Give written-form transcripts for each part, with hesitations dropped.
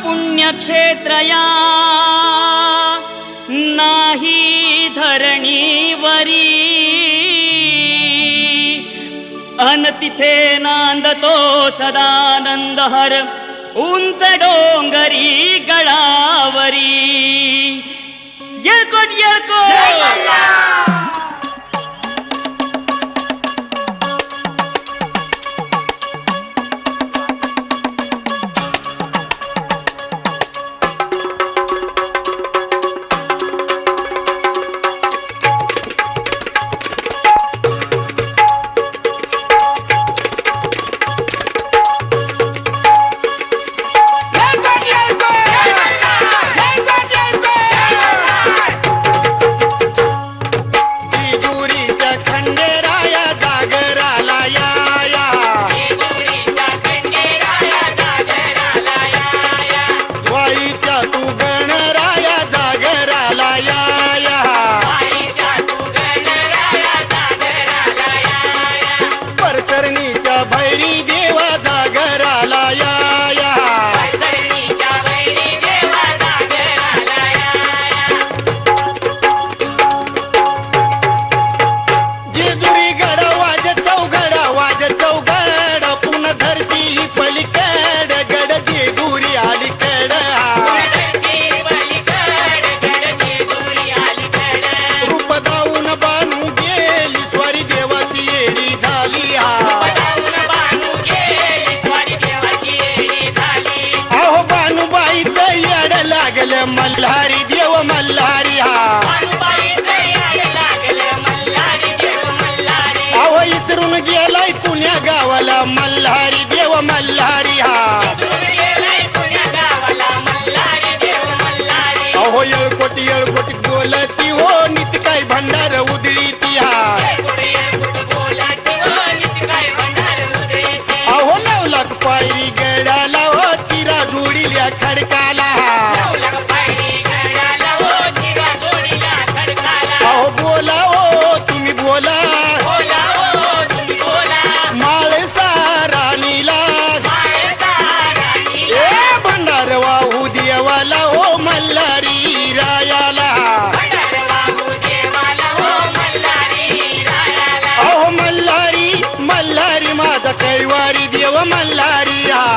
पुण्यक्षेत्रया नाही धरणीवरी अन तिथे नांदतो सदानंद हर उंच डोंगरी गडावरी येळकोट येळकोट मल्हारी देव मल्हारी हा अहो इसरून गेलाय पुण्या गावाला मल्हारी देव मल्हारी हा अहो येळकोटी येळकोटी बोलती हो नित काय भंडार उधळी ती हा अहो लावलाक पायरी गडाला हो तिरा जोडील्या खडकाला बोला ओ तुम्ही बोला माळसा राणीला ए भंडार वाहू देवाला हो मल्हारी रायाला अहो मल्हारी मल्हारी माझा कैवारी देव मल्हारी हा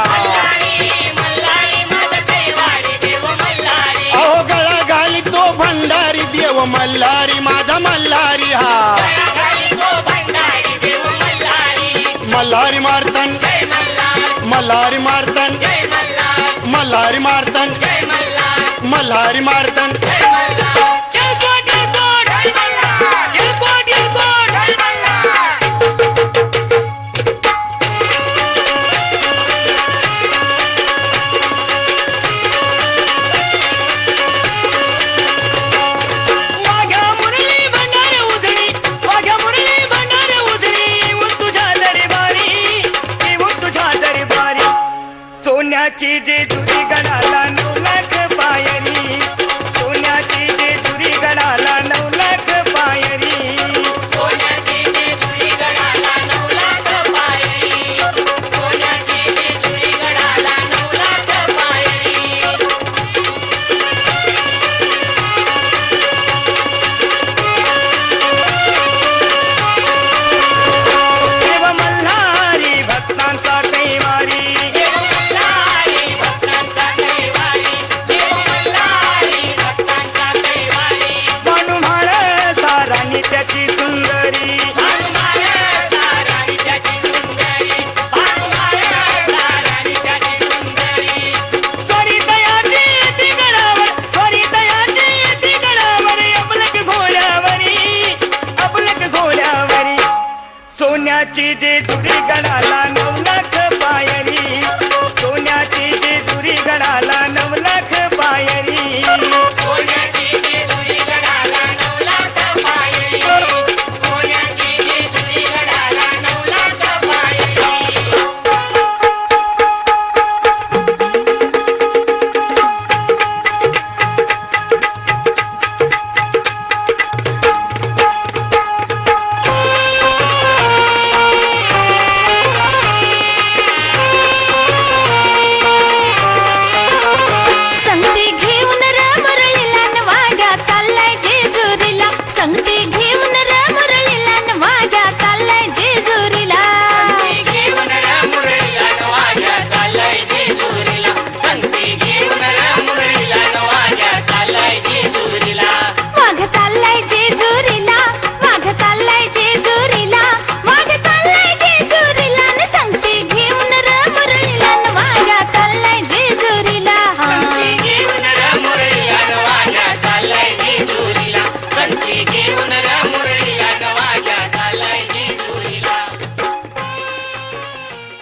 अहो गळा घाली तो भंडारी देव मल्हारी माझा मल्हारी हा मल्हारी मारतन मल्हारी मारतन मल्हारी मारतन मल्हारी मारतन सोन्याची जेजुरी गडाला 9 लाख पायरी सोन्याची जेजुरी गडाला 9 लाख पायरी सोन्याची जेजुरी गडाला 9 लाख पायरी सोन्याची जेजुरी गडाला 9 लाख पायरी देव मल्हारी भक्तांचा कैवारी त्याची सुंदरी स्वरितयाची येते गडावर स्वरितयाची येते गडावर आपलक घोड्यावरी सोन्याची जेजुरी गडाला 9 लाख पायरी सोन्याची जेजुरी गडाला 9 लाख पायरी